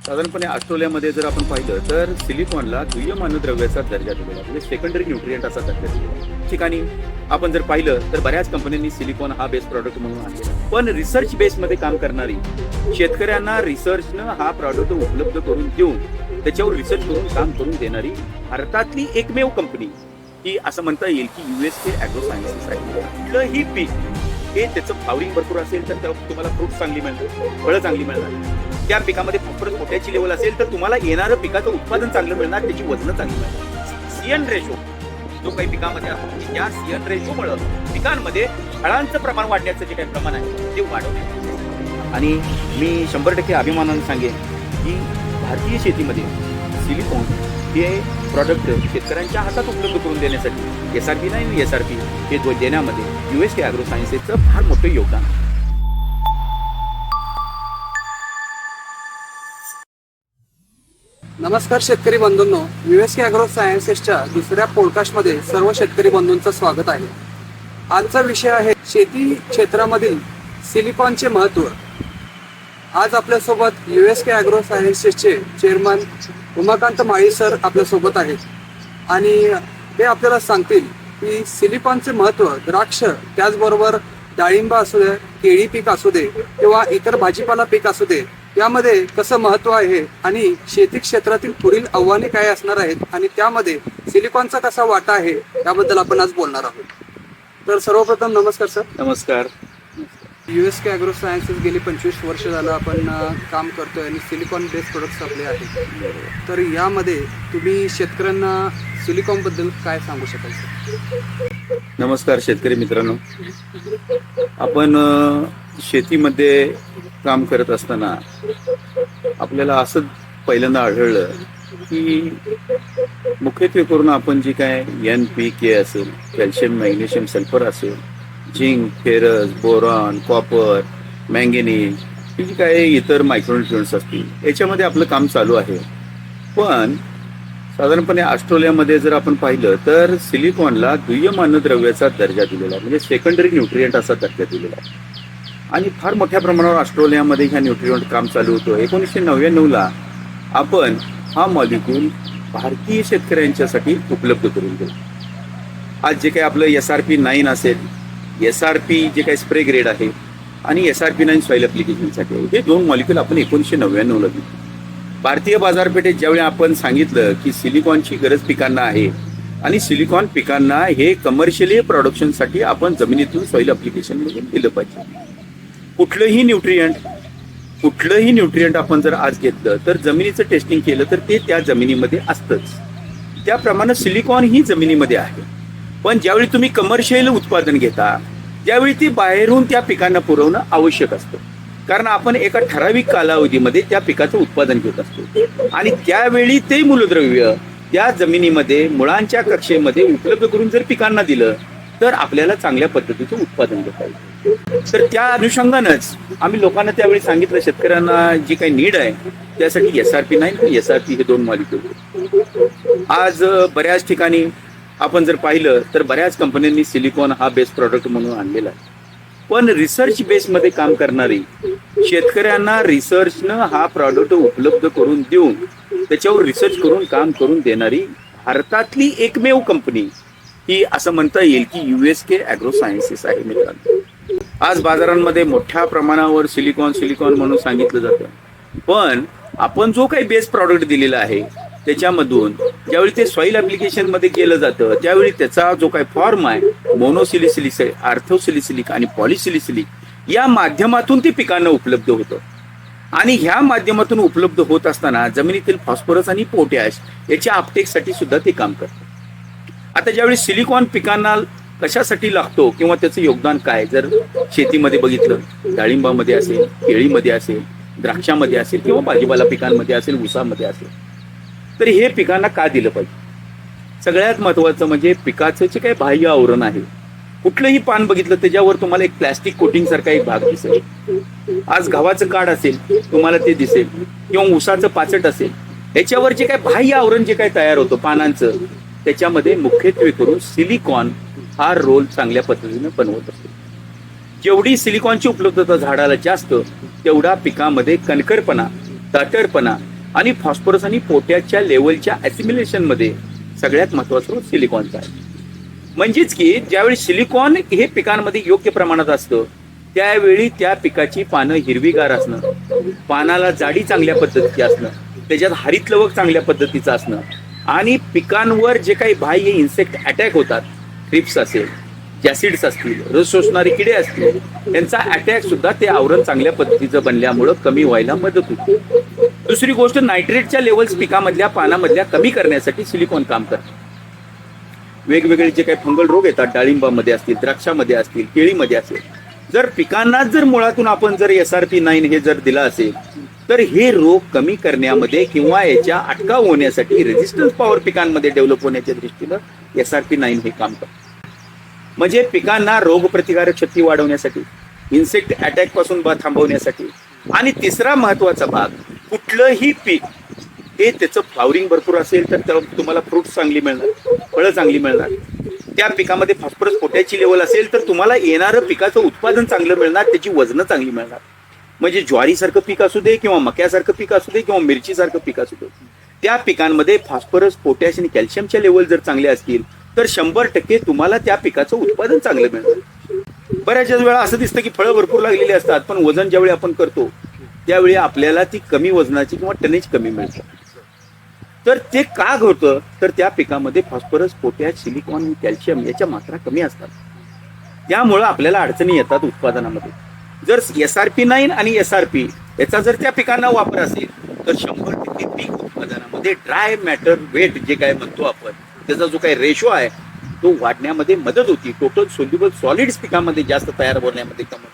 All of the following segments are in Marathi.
साधारणपणे ऑस्ट्रेलियामध्ये जर आपण पाहिलं तर सिलिकॉनला दुय्यम अन्नद्रव्याचा दर्जा दिलेला म्हणजे सेकंडरी न्यूट्रिएंट असा दर्जा दिलेला. ठिकाणी आपण जर पाहिलं तर बऱ्याच कंपन्यांनी सिलिकॉन हा बेस्ट प्रॉडक्ट म्हणून आणलेला, पण रिसर्च बेसमध्ये काम करणारी शेतकऱ्यांना रिसर्चनं हा प्रॉडक्ट उपलब्ध करून देऊन त्याच्यावर रिसर्च करून काम करून देणारी भारतातली एकमेव कंपनी ही असं म्हणता येईल की USK ॲग्रो सायन्सेस आहे. कुठलंही पीक हे त्याचं फ्लॉवरिंग भरपूर असेल तर तुम्हाला फ्रूट चांगली मिळणार, फळं चांगली मिळणार. त्या पिकामध्ये फॉस्फरस पोटॅशची लेवल असेल तर तुम्हाला येणारं पिकाचं उत्पादन चांगलं मिळणार, त्याची वजन चांगली मिळणार. सीएन रेशो जो काही पिकामध्ये असतो त्या सीएन रेशोमुळे पिकांमध्ये फळांचं प्रमाण वाढण्याचं जे काही प्रमाण आहे ते वाढवणे. आणि मी 100% अभिमानाने सांगेन की भारतीय शेतीमध्ये सिलिकॉन हे प्रॉडक्ट शेतकऱ्यांच्या हातात उपलब्ध करून देण्यासाठी SRP नाही SRP हे देण्यामध्ये USK ॲग्रो सायन्सेसचं फार मोठं योगदान आहे. नमस्कार शेतकरी बंधूंनो, USK ॲग्रो सायन्सेसच्या दुसऱ्या पॉडकास्टमध्ये सर्व शेतकरी बंधूंचं स्वागत आहे. आजचा विषय आहे शेती क्षेत्रामधील सिलिकॉनचे महत्त्व. आज आपल्यासोबत USK ॲग्रो सायन्सेसचे चेअरमन उमाकांत माळी सर आपल्यासोबत आहेत आणि ते आपल्याला सांगतील की सिलिकॉनचे महत्त्व द्राक्ष त्याचबरोबर डाळिंब असू दे, केळी पीक असू दे किंवा इतर भाजीपाला पीक असू दे यामध्ये कसं महत्त्व आहे आणि शेती क्षेत्रातील पुढील आव्हाने काय असणार आहेत आणि त्यामध्ये सिलिकॉनचा कसा वाटा आहे याबद्दल आपण आज बोलणार आहोत. तर सर्वप्रथम नमस्कार सर. नमस्कार. USK ॲग्रो सायन्सेस गेली 25 वर्ष झालं आपण काम करतोय आणि सिलिकॉन बेस्ड प्रोडक्ट्स आपले आहेत. तर यामध्ये तुम्ही शेतकऱ्यांना सिलिकॉनबद्दल काय सांगू शकाल सर? नमस्कार शेतकरी मित्रांनो. आपण शेतीमध्ये काम करत असताना आपल्याला असं पहिल्यांदा आढळलं की मुख्यत्वे करून आपण जे काय NPK असेल, कॅल्शियम मॅग्नेशियम सल्फर असेल, zinc, ferrous, boron, copper, manganese ही जी काय इतर मायक्रोन्युट्रिएंट्स असतील याच्यामध्ये आपलं काम चालू आहे. पण साधारणपणे ऑस्ट्रेलियामध्ये जर आपण पाहिलं तर सिलिकॉनला दुय्यम अन्नद्रव्याचा दर्जा दिलेला म्हणजे सेकंडरी न्यूट्रिएंट असा दर्जा दिलेला आहे आणि फार मोठ्या प्रमाणावर ऑस्ट्रेलियामध्ये ह्या न्यूट्रिएंट काम चालू होतं. 1999ला आपण हा मॉलिक्यूल भारतीय शेतकऱ्यांच्यासाठी उपलब्ध करून दिला. आज जे काही आपलं SRP 9 असेल, SRP जे काही स्प्रे ग्रेड आहे आणि SRP 9 सॉईल ॲप्लिकेशनसाठी आहे, हे दोन मॉलिक्यूल आपण 1999ला दिले. भारतीय बाजारपेठेत ज्यावेळी आपण सांगितलं की सिलिकॉनची गरज पिकांना आहे आणि सिलिकॉन पिकांना हे कमर्शियली प्रोडक्शनसाठी आपण जमिनीतून सॉईल ॲप्लिकेशनमध्ये दिलं पाहिजे. कुठलंही न्यूट्रिएंट आपण जर आज घेतलं तर जमिनीचं टेस्टिंग केलं तर ते त्या जमिनीमध्ये असतंच. त्याप्रमाणे सिलिकॉन ही जमिनीमध्ये आहे. पण ज्यावेळी तुम्ही कमर्शियल उत्पादन घेता त्यावेळी ती बाहेरून त्या पिकांना पुरवणं आवश्यक असतं, कारण आपण एका ठराविक कालावधीमध्ये त्या पिकाचं उत्पादन घेत असतो आणि त्यावेळी ते मूलद्रव्य त्या जमिनीमध्ये मुळांच्या कक्षेमध्ये उपलब्ध करून जर पिकांना दिलं तर आपल्याला चांगल्या पद्धतीचं उत्पादन घेता येईल. तर त्या अनुषंगानंच आम्ही लोकांना त्यावेळी सांगितलं, शेतकऱ्यांना जी काही नीड आहे त्यासाठी SRP 9 आणि SRP हे दोन मॉलिक्यूल. आज बऱ्याच ठिकाणी आपण जर पाहिलं तर बऱ्याच कंपन्यांनी सिलिकॉन हा बेस्ट प्रॉडक्ट म्हणून आणलेला आहे, पण रिसर्च बेसमध्ये काम करणारी शेतकऱ्यांना रिसर्चनं हा प्रॉडक्ट उपलब्ध करून देऊन त्याच्यावर रिसर्च करून काम करून देणारी भारतातली एकमेव कंपनी ही असं म्हणता येईल की USK ॲग्रो सायन्सेस आहे. मित्रांनो, आज बाजारांमध्ये मोठ्या प्रमाणावर सिलिकॉन म्हणून सांगितलं जातं, पण आपण जो काही बेस्ट प्रॉडक्ट दिलेला आहे त्याच्यामधून ज्यावेळी ते सॉईल ॲप्लिकेशनमध्ये केलं जातं त्यावेळी त्याचा जो काही फॉर्म आहे मोनोसिलिसिलिक, आर्थोसिलिसिलिक आणि पॉलिसिलिसिलिक या माध्यमातून ते पिकांना उपलब्ध होतं आणि ह्या माध्यमातून उपलब्ध होत असताना जमिनीतील फॉस्फरस आणि पोटॅश याच्या अपटेकसाठी सुद्धा ते काम करतं. आता ज्यावेळी सिलिकॉन पिकांना कशासाठी लागतो किंवा त्याचं योगदान काय जर शेतीमध्ये बघितलं, डाळिंबामध्ये असेल, केळीमध्ये असेल, द्राक्षामध्ये असेल किंवा भाजीपाला पिकांमध्ये असेल, ऊसामध्ये असेल, तर हे पिकांना का दिलं पाहिजे? सगळ्यात महत्वाचं म्हणजे पिकाचं जे काही बाह्य आवरण आहे, कुठलंही पान बघितलं त्याच्यावर तुम्हाला एक प्लॅस्टिक कोटिंग सारखा एक भाग दिसेल. आज गव्हाचं काड असेल तुम्हाला ते दिसेल किंवा ऊसाचं पाचट असेल, याच्यावर जे काही बाह्य आवरण जे काही तयार होतं पानांचं त्याच्यामध्ये मुख्यत्वे करून सिलिकॉन हा रोल चांगल्या पद्धतीने बनवत असतो. जेवढी सिलिकॉनची उपलब्धता झाडाला जास्त तेवढा पिकामध्ये कणखरपणा, ताटरपणा आणि फॉस्फरस आणि पोटॅशच्या लेवलच्या ॲसिमिलेशनमध्ये सगळ्यात महत्वाचा रोल सिलिकॉनचा आहे. म्हणजेच की ज्यावेळी सिलिकॉन हे पिकांमध्ये योग्य प्रमाणात असतं त्यावेळी त्या पिकाची पानं हिरवीगार असणं, पानाला जाडी चांगल्या पद्धतीची असणं, त्याच्यात हरितलवक चांगल्या पद्धतीचं असणं आणि पिकांवर जे काही बाह्य इन्सेक्ट अटॅक होतात, थ्रिप्स असेल, जॅसिड्स असतील, रस शोषणारे किडे असतील, त्यांचा अटॅक सुद्धा ते आवरण चांगल्या पद्धतीचं बनल्यामुळं कमी व्हायला मदत होते. दुसरी गोष्ट, नायट्रेटच्या लेवल्स पिकामधल्या पानामधल्या कमी करण्यासाठी सिलिकॉन काम करते. वेगवेगळे जे काही फंगल रोग येतात, डाळिंबामध्ये असतील, द्राक्षामध्ये असतील, केळीमध्ये असेल, जर पिकांनाच जर मुळातून आपण जर SRP9 हे जर दिलं असेल तर हे रोग कमी करण्यामध्ये किंवा याच्या अटकाव होण्यासाठी, रेझिस्टन्स पॉवर पिकांमध्ये डेव्हलप होण्याच्या दृष्टीनं SRP9 हे काम करतं. म्हणजे पिकांना रोगप्रतिकारक शक्ती वाढवण्यासाठी, इन्सेक्ट अटॅक पासून थांबवण्यासाठी. आणि तिसरा महत्वाचा भाग, कुठलंही पीक हे त्याचं फ्लॉवरिंग भरपूर असेल तर तुम्हाला फ्रुट्स चांगली मिळणार, फळं चांगली मिळणार. त्या पिकामध्ये फॉस्फरस पोटॅशची लेवल असेल तर तुम्हाला येणारं पिकाचं उत्पादन चांगलं मिळणार, त्याची वजनं चांगली मिळणार. म्हणजे ज्वारीसारखं पीक असू दे किंवा मक्यासारखं पीक असू दे किंवा मिरचीसारखं पीक असू दे, त्या पिकांमध्ये फॉस्फरस, पोटॅश आणि कॅल्शियमच्या लेवल जर चांगले असतील तर 100% तुम्हाला त्या पिकाचं उत्पादन चांगलं मिळणार. बऱ्याच वेळा असं दिसतं की फळं भरपूर लागलेली असतात पण वजन ज्यावेळी आपण करतो त्यावेळी आपल्याला ती कमी वजनाची किंवा टनेज कमी मिळतं. तर ते का होतं तर त्या पिकामध्ये फॉस्फरस, पोटॅश, सिलिकॉन आणि कॅल्शियम याच्या मात्रा कमी असतात. त्यामुळं आपल्याला अडचणी येतात उत्पादनामध्ये. जर SRP9 आणि SRP याचा जर त्या पिकांना वापर असेल तर 100% पीक उत्पादनामध्ये ड्राय मॅटर वेट जे काय म्हणतो आपण, त्याचा जो काही रेशो आहे तो वाढण्यामध्ये मदत होती. टोटल सोल्युबल सॉलिड्स पिकामध्ये जास्त तयार होण्यामध्ये कमी.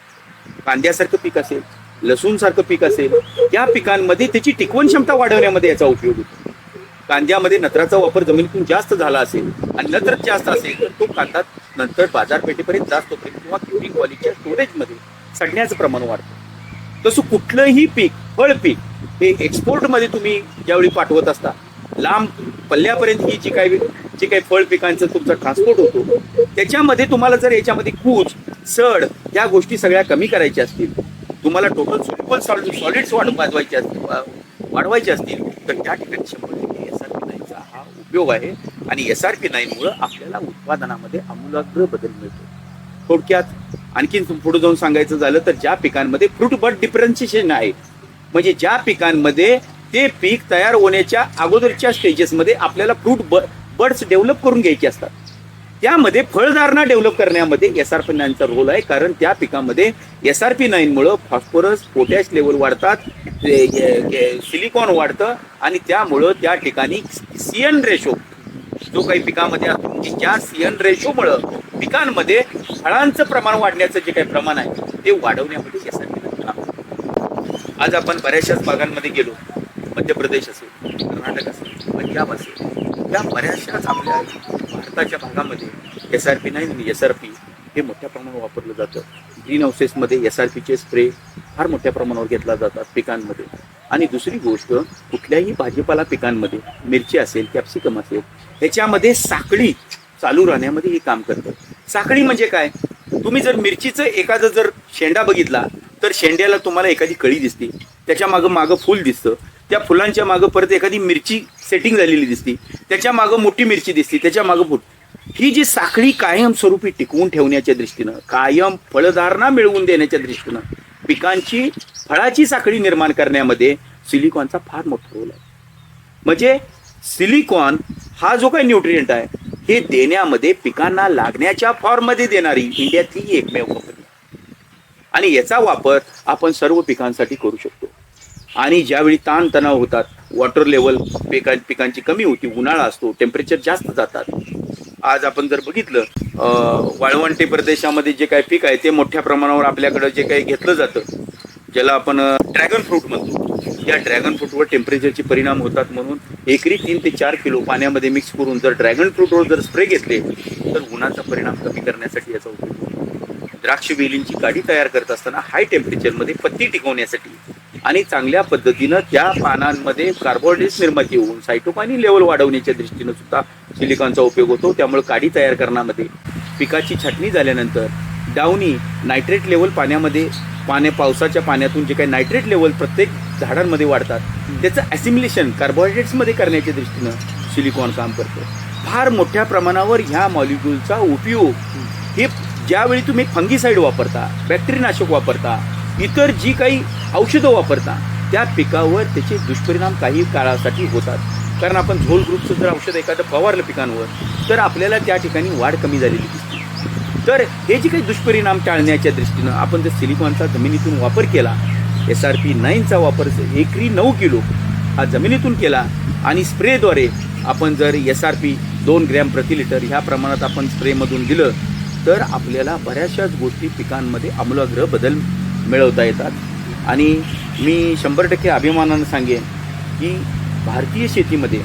कांद्यासारखं पीक असेल, लसूण सारखं पीक असेल, त्या पिकांमध्ये त्याची टिकवण क्षमता वाढवण्यामध्ये याचा उपयोग होतो. कांद्यामध्ये नत्राचा वापर जमिनीतून जास्त झाला असेल आणि नत्र जास्त असेल तर तो कांदा नंतर बाजारपेठेपर्यंत जास्त होतो किंवा क्युरिंग क्वालिटीच्या स्टोरेजमध्ये सडण्याचं प्रमाण वाढतं. तसं कुठलंही पीक, फळ पीक हे एक्सपोर्टमध्ये तुम्ही ज्यावेळी पाठवत असता, लांब पल्ल्यापर्यंत ही जी काही फळ पिकांचं तुमचा ट्रान्सपोर्ट होतो त्याच्यामध्ये तुम्हाला जर याच्यामध्ये कूच, सड या गोष्टी सगळ्या कमी करायच्या असतील, तुम्हाला टोटल सोल्युबल सॉलिड्स वाढवायचे असतील तर त्या ठिकाणी 100% SRP9चा हा उपयोग आहे. आणि SRP9 मुळे आपल्याला उत्पादनामध्ये आमूलाग्र बदल मिळतो. थोडक्यात आणखीन पुढे जाऊन सांगायचं झालं तर ज्या पिकांमध्ये फ्रूट बड डिफरन्शिएशन आहे, म्हणजे ज्या पिकांमध्ये ते पीक तयार होण्याच्या अगोदरच्या स्टेजेसमध्ये आपल्याला फ्रूट बर्ड्स डेव्हलप करून घ्यायचे असतात, त्यामध्ये फळधारणा डेव्हलप करण्यामध्ये SRP9चा रोल आहे. कारण त्या पिकामध्ये SRP9 मुळे फॉस्फरस, पोटॅश लेवल वाढतात, सिलिकॉन वाढतं आणि त्यामुळं त्या ठिकाणी CN रेशो जो काही पिकामध्ये असतो, म्हणजे ज्या CN रेशोमुळं पिकांमध्ये फळांचं प्रमाण वाढण्याचं जे काही प्रमाण आहे ते वाढवण्यामध्ये SRP9 काम करतो. आज आपण बऱ्याचशाच भागांमध्ये गेलो, मध्य प्रदेश असेल, कर्नाटक असेल, पंजाब असेल, त्या बऱ्याचशाच आपल्या भारताच्या भागामध्ये SRP9 आणि SRP हे मोठ्या प्रमाणावर वापरलं जातं. ग्रीन हाऊसेसमध्ये SRPचे स्प्रे फार मोठ्या प्रमाणावर घेतला जातात पिकांमध्ये. आणि दुसरी गोष्ट, कुठल्याही भाजीपाला पिकांमध्ये, मिरची असेल, कॅप्सिकम असेल, ह्याच्यामध्ये साखळी चालू राहण्यामध्ये हे काम करतं. साखळी म्हणजे काय, तुम्ही जर मिरचीचं एखादं जर शेंडा बघितला तर शेंड्याला तुम्हाला एखादी कळी दिसते, त्याच्या मागं फुल दिसतं, त्या फुलांच्या मागं परत एखादी मिरची सेटिंग झालेली दिसते, त्याच्या मागं मोठी मिरची दिसते, त्याच्या मागं फुल. ही जी साखळी कायम स्वरूपी टिकवून ठेवण्याच्या दृष्टीनं, कायम फळधारणा मिळवून देण्याच्या दृष्टीनं, पिकांची फळाची साखळी निर्माण करण्यामध्ये सिलिकॉनचा फार मोठा रोल आहे. म्हणजे सिलिकॉन हा जो काही न्यूट्रिएंट आहे हे देण्यामध्ये पिकांना लागण्याच्या फॉर्ममध्ये देणारी इंडियातली एकमेव कंपनी आहे. आणि याचा वापर आपण सर्व पिकांसाठी करू शकतो. आणि ज्यावेळी ताणतणाव होतात, वॉटर लेवल पिकांची कमी होती, उन्हाळा असतो, टेम्परेचर जास्त जातात. आज आपण जर बघितलं वाळवंटी प्रदेशामध्ये जे काही पीक आहे ते मोठ्या प्रमाणावर आपल्याकडे जे काही घेतलं जातं, ज्याला आपण ड्रॅगन फ्रूट म्हणतो, या ड्रॅगन फ्रूटवर टेम्परेचरचे परिणाम होतात. म्हणून एकरी 3 ते 4 किलो पाण्यामध्ये मिक्स करून जर ड्रॅगन फ्रूटवर जर स्प्रे घेतले तर उन्हाचा परिणाम कमी करण्यासाठी याचा उपयोग होतो. द्राक्ष वेलींची काडी तयार करत असताना हाय टेम्परेचरमध्ये पत्ती टिकवण्यासाठी आणि चांगल्या पद्धतीनं त्या पानांमध्ये कार्बोहायड्रेट्स निर्मिती होऊन सायटोकायनिन लेवल वाढवण्याच्या दृष्टीनं सुद्धा सिलिकॉनचा उपयोग होतो. त्यामुळे काडी तयार करण्यामध्ये, पिकाची छाटणी झाल्यानंतर डाऊनी नायट्रेट लेवल पाण्यामध्ये पावसाच्या पाण्यातून जे काही नायट्रेट लेवल प्रत्येक झाडांमध्ये वाढतात त्याचं ॲसिम्युलेशन कार्बोहायड्रेट्समध्ये करण्याच्या दृष्टीनं सिलिकॉन काम करतं. फार मोठ्या प्रमाणावर ह्या मॉलिक्यूलचा उपयोग हे ज्यावेळी तुम्ही फंगीसाईड वापरता, बॅक्टेरियानाशक वापरता, इतर जी काही औषधं वापरता त्या पिकावर त्याचे दुष्परिणाम काही काळासाठी होतात. कारण आपण झोल ग्रुपचं जर औषध एखादं फवारलं पिकांवर तर आपल्याला त्या ठिकाणी वाढ कमी झालेली दिसते. तर हे जे काही दुष्परिणाम टाळण्याच्या दृष्टीनं आपण जर सिलिकॉनचा जमिनीतून वापर केला, SRP9चा वापर एकरी 9 किलो हा जमिनीतून केला आणि स्प्रेद्वारे आपण जर SRP 2 ग्रॅम प्रति लिटर ह्या प्रमाणात आपण स्प्रेमधून दिलं तर आपल्याला बऱ्याचशाच गोष्टी पिकांमध्ये आमूलाग्र बदल मिळवता येतात. आणि मी 100% अभिमानानं सांगेन की भारतीय शेतीमध्ये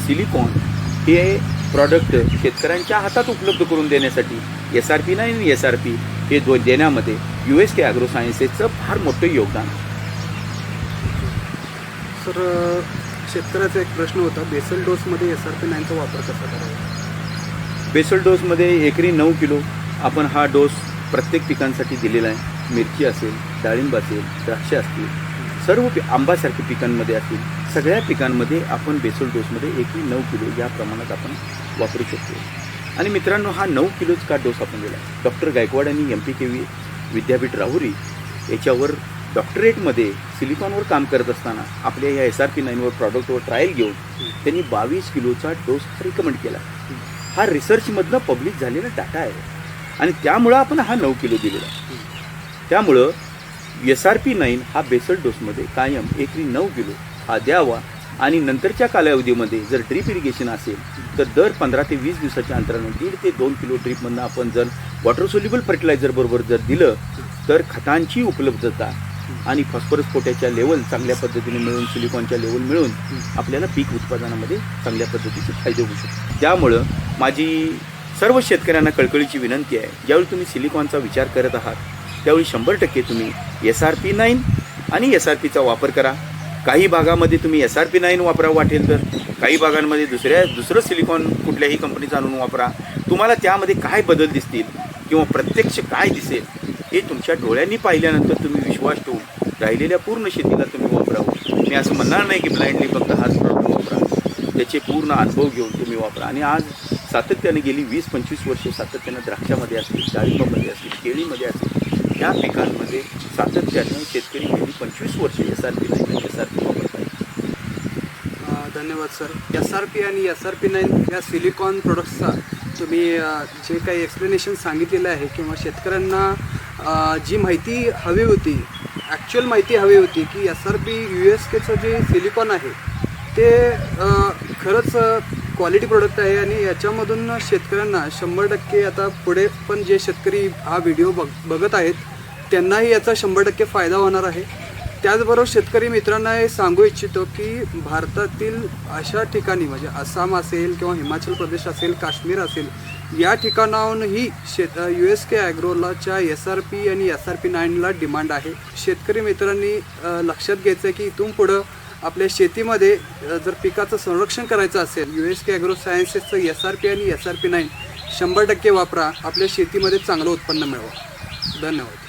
सिलिकॉन हे प्रॉडक्ट शेतकऱ्यांच्या हातात उपलब्ध करून देण्यासाठी SRP9 SRP हे देण्यामध्ये USK ॲग्रो सायन्सेसचं फार मोठं योगदान. सर, शेतकऱ्याचा एक प्रश्न होता, बेसल डोसमध्ये SRP9चा वापर कसा करावा? बेसल डोसमध्ये एकरी 9 किलो आपण हा डोस प्रत्येक पिकांसाठी दिलेला आहे. मिरची असेल, डाळिंब असेल, द्राक्ष असतील, सर्व आंबासारख्या पिकांमध्ये असतील, सगळ्या पिकांमध्ये आपण बेसल डोसमध्ये एकरी 9 किलो या प्रमाणात आपण वापरू शकतो. आणि मित्रांनो, हा 9 किलोचा डोस आपण दिला. डॉक्टर गायकवाड यांनी MPKV विद्यापीठ राहुरी याच्यावर डॉक्टरेटमध्ये सिलिकॉनवर काम करत असताना आपल्या या SRP9वर प्रॉडक्टवर ट्रायल घेऊन त्यांनी 22 किलोचा डोस रिकमेंड केला. हा रिसर्चमधनं पब्लिश झालेला डाटा आहे आणि त्यामुळं आपण हा 9 किलो दिलेला. त्यामुळं SRP9 हा बेसल डोसमध्ये कायम एकरी 9 किलो हा द्यावा. आणि नंतरच्या कालावधीमध्ये जर ड्रीप इरिगेशन असेल तर दर 15 ते 20 दिवसाच्या अंतराने 1.5 ते 2 किलो ड्रीपमधनं आपण जर वॉटर सोल्युबल फर्टिलायझर बरोबर जर दिलं तर खतांची उपलब्धता आणि फॉस्फरस पोटॅशच्या लेवल चांगल्या पद्धतीने मिळून, सिलिकॉनच्या लेवल मिळून आपल्याला पीक उत्पादनामध्ये चांगल्या पद्धतीचे फायदे होऊ शकतो. त्यामुळं माझी सर्व शेतकऱ्यांना कळकळीची विनंती आहे, ज्यावेळी तुम्ही सिलिकॉनचा विचार करत आहात त्यावेळी 100% तुम्ही SRP9 आणि SRPचा वापर करा. काही भागामध्ये तुम्ही SRP9 वापरा वाटेल तर, काही भागांमध्ये दुसरं सिलिकॉन कुठल्याही कंपनीचं आणून वापरा. तुम्हाला त्यामध्ये काय बदल दिसतील किंवा प्रत्यक्ष काय दिसेल हे तुमच्या डोळ्यांनी पाहिल्यानंतर तुम्ही विश्वास ठेवून राहिलेल्या पूर्ण शेतीला तुम्ही वापरावं. मी असं म्हणणार नाही की ब्लाइंडली फक्त हाच प्रॉडक्ट वापरा. त्याचे पूर्ण अनुभव घेऊन तुम्ही वापरा. आणि आज सातत्याने गेली 20-25 वर्षे सातत्यानं द्राक्षामध्ये असतील, डाळिंबामध्ये असतील, केळीमध्ये असतील, या पिकांमध्ये सातत्यानं शेतकरी गेली 25 वर्षे SRP वापरत आहेत. धन्यवाद सर. SRP आणि SRP9 या सिलिकॉन प्रोडक्ट्सचा तुम्ही जे काही एक्सप्लेनेशन सांगितलेलं आहे किंवा शेतकऱ्यांना जी माहिती हवी होती, ॲक्च्युअल माहिती हवी होती की SRP USKचं जे सिलिकॉन आहे ते खरंच क्वालिटी प्रोडक्ट आहे आणि याच्यामधून शेतकऱ्यांना 100% आता पुढे पण जे शेतकरी हा व्हिडिओ बघत आहेत त्यांनाही याचा 100% फायदा होणार आहे. त्याचबरोबर शेतकरी मित्रांना हे सांगू इच्छितो की भारतातील अशा ठिकाणी म्हणजे आसाम असेल किंवा हिमाचल प्रदेश असेल, काश्मीर असेल, या ठिकाणाहूनही USK ॲग्रोलाच्या SRP आणि SRP9ला डिमांड आहे. शेतकरी मित्रांनी लक्षात घ्यायचं आहे की इथून पुढं आपल्या शेतीमध्ये जर पिकाचं संरक्षण करायचं असेल USK ॲग्रो सायन्सेसचं SRP आणि SRP9 100% वापरा. आपल्या शेतीमध्ये चांगलं उत्पन्न मिळवा. धन्यवाद.